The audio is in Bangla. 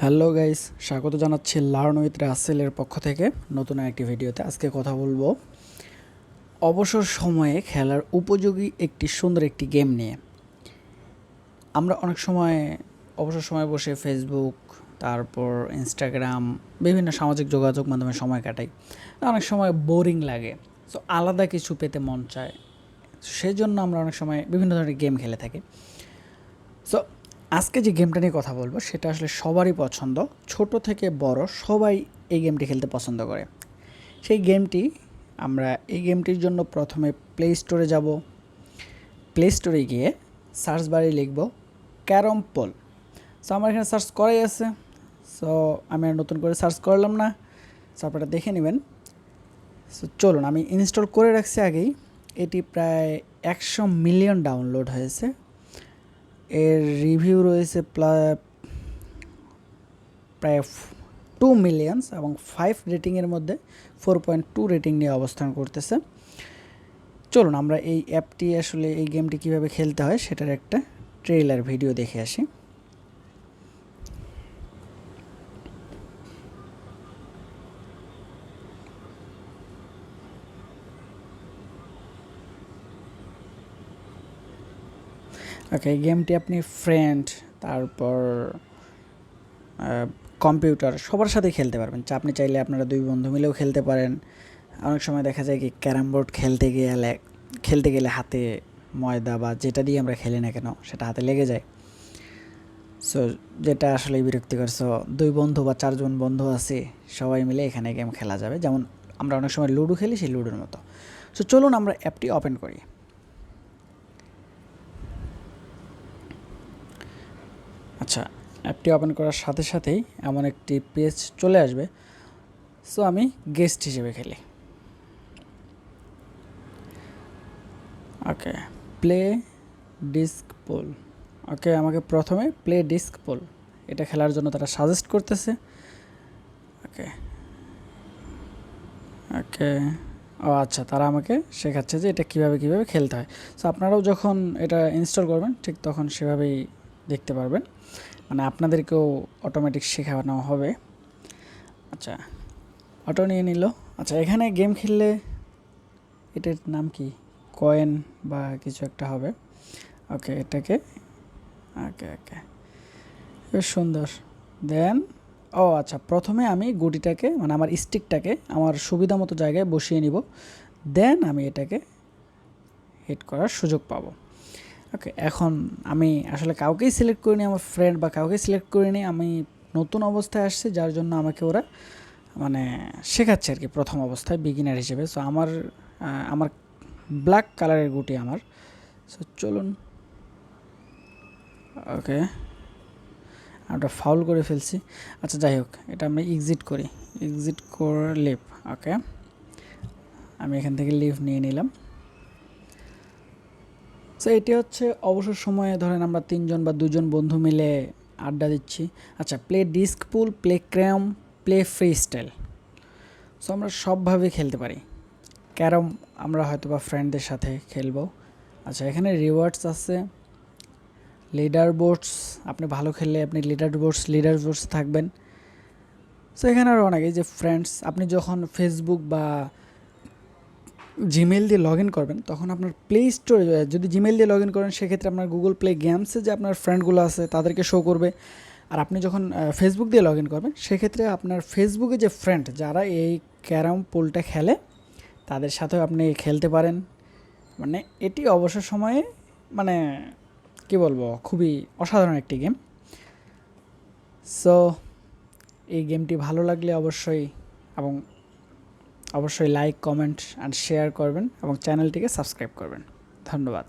হ্যালো গাইস, স্বাগত জানাচ্ছি লার্ন উইথ রাসেলের পক্ষ থেকে নতুন একটি ভিডিওতে। আজকে কথা বলবো অবসর সময়ে খেলার উপযোগী একটি সুন্দর একটি গেম নিয়ে। আমরা অনেক সময় অবসর সময়ে বসে ফেসবুক, তারপর ইনস্টাগ্রাম, বিভিন্ন সামাজিক যোগাযোগ মাধ্যমে সময় কাটাই। অনেক সময় বোরিং লাগে, সো আলাদা কিছু পেতে মন চায়। সেই জন্য আমরা অনেক সময় বিভিন্ন ধরনের গেম খেলে থাকি। সো আজকে যে গেমটা নিয়ে কথা বলবো সেটা আসলে সবারই পছন্দ, ছোট থেকে বড় সবাই এই গেমটি খেলতে পছন্দ করে। সেই গেমটি আমরা এই গেমটির জন্য প্রথমে প্লে স্টোরে যাব। প্লে স্টোরে গিয়ে সার্চ বারে লিখব ক্যারম পোল। সো আমার এখানে সার্চ করাই আছে, সো আমি আর নতুন করে সার্চ করলাম না। সো আপনারা দেখে নেবেন। সো চলুন, আমি ইনস্টল করে রাখছি আগেই। এটি প্রায় 100 মিলিয়ন ডাউনলোড হয়েছে। এর রিভিউ রয়েছে প্রায় 2 মিলিয়নস এবং 5 রেটিংয়ের মধ্যে 4.2 রেটিং নিয়ে অবস্থান করতেছে। চলুন আমরা এই অ্যাপটি আসলে এই গেমটি কিভাবে খেলতে হয় সেটার একটা ট্রেলার ভিডিও দেখে আসি। ওকে, গেমটি আপনি ফ্রেন্ড, তারপর কম্পিউটার সবার সাথে খেলতে পারবেন। আপনি চাইলে আপনারা 2 বন্ধু মিলেও খেলতে পারেন। অনেক সময় দেখা যায় কি ক্যারাম বোর্ড খেলতে গেলে হাতে ময়দা বা যেটা দিয়ে আমরা খেলি না কেন সেটা হাতে লেগে যায়। সো যেটা আসলে বিরক্তিকর। সো 2 বন্ধু বা 4 জন বন্ধু আছে, সবাই মিলে এখানে গেম খেলা যাবে। যেমন আমরা অনেক সময় লুডো খেলি, সেই লুডোর মতো। সো চলুন আমরা অ্যাপটি ওপেন করি। আচ্ছা, অ্যাপটি ওপেন করার সাথে সাথেই এমন একটি পেজ চলে আসবে। সো আমি গেস্ট হিসেবে খেলি। ওকে, প্লে ডিস্ক পোল। ওকে, আমাকে প্রথমে প্লে ডিস্ক পোল এটা খেলার জন্য তারা সাজেস্ট করতেছে। ওকে ওকে ও আচ্ছা, তারা আমাকে শেখাচ্ছে যে এটা কীভাবে খেলতে হয়। সো আপনারাও যখন এটা ইনস্টল করবেন ঠিক তখন সেভাবেই দেখতে পারবেন, মানে আপনাদেরকেও অটোমেটিক শেখানো হবে। আচ্ছা, অটো নিয়ে নিল। আচ্ছা, এখানে গেম খেললে এটার নাম কি, কয়েন বা কিছু একটা হবে। ওকে, এটাকে ওকে ওকে বেশ সুন্দর। দেন আচ্ছা, প্রথমে আমি গুটিটাকে মানে আমার স্টিকটাকে আমার সুবিধা মতো জায়গায় বসিয়ে নিব। দেন আমি এটাকে হিট করার সুযোগ পাবো। ওকে, এখন আমি আসলে কাউকেই সিলেক্ট করিনি, আমার ফ্রেন্ড বা কাউকে সিলেক্ট করিনি। আমি নতুন অবস্থায় আসছি, যার জন্য আমাকে ওরা মানে শেখাচ্ছে আর কি, প্রথম অবস্থায় বিগিনার হিসেবে। সো আমার ব্ল্যাক কালারের গুটি আমার। সো চলুন। ওকে, আমরা ফাউল করে ফেলছি। আচ্ছা, যাই হোক, এটা আমরা এক্সিট করি। এক্সিট করে লিভ। ওকে, আমি এখান থেকে লিভ নিয়ে নিলাম। সো এটি হচ্ছে অবসর সময়ে ধরেন আমরা 3 জন বা 2 জন বন্ধু মিলে আড্ডা দিচ্ছি। আচ্ছা, play disc pool, play cram, play freestyle. So আমরা সবভাবে খেলতে পারি। ক্যারম আমরা হয়তো বা ফ্রেন্ডদের সাথে খেলবো। আচ্ছা, এখানে রিওয়ার্ডস আছে, লিডার বোর্ডস। আপনি ভালো খেললে আপনি লিডার বোর্ডস থাকবেন। সো এখানে আরও অনেক, এই যে ফ্রেন্ডস, আপনি যখন ফেসবুক বা জিমেল দিয়ে লগ ইন করবেন তখন আপনার প্লে স্টোরে, যদি জিমেল দিয়ে লগ ইন করেন সেক্ষেত্রে আপনার গুগল প্লে গেমসে যে আপনার ফ্রেন্ডগুলো আছে তাদেরকে শো করবে। আর আপনি যখন ফেসবুক দিয়ে লগ ইন করবেন সেক্ষেত্রে আপনার ফেসবুকে যে ফ্রেন্ড যারা এই ক্যারাম পুলটা খেলে তাদের সাথেও আপনি খেলতে পারেন। মানে এটি অবসর সময়ে মানে কি বলবো, খুবই অসাধারণ একটি গেম। সো এই গেমটি ভালো লাগলে অবশ্যই লাইক, কমেন্ট অ্যান্ড শেয়ার করবেন এবং চ্যানেলটিকে সাবস্ক্রাইব করবেন। ধন্যবাদ।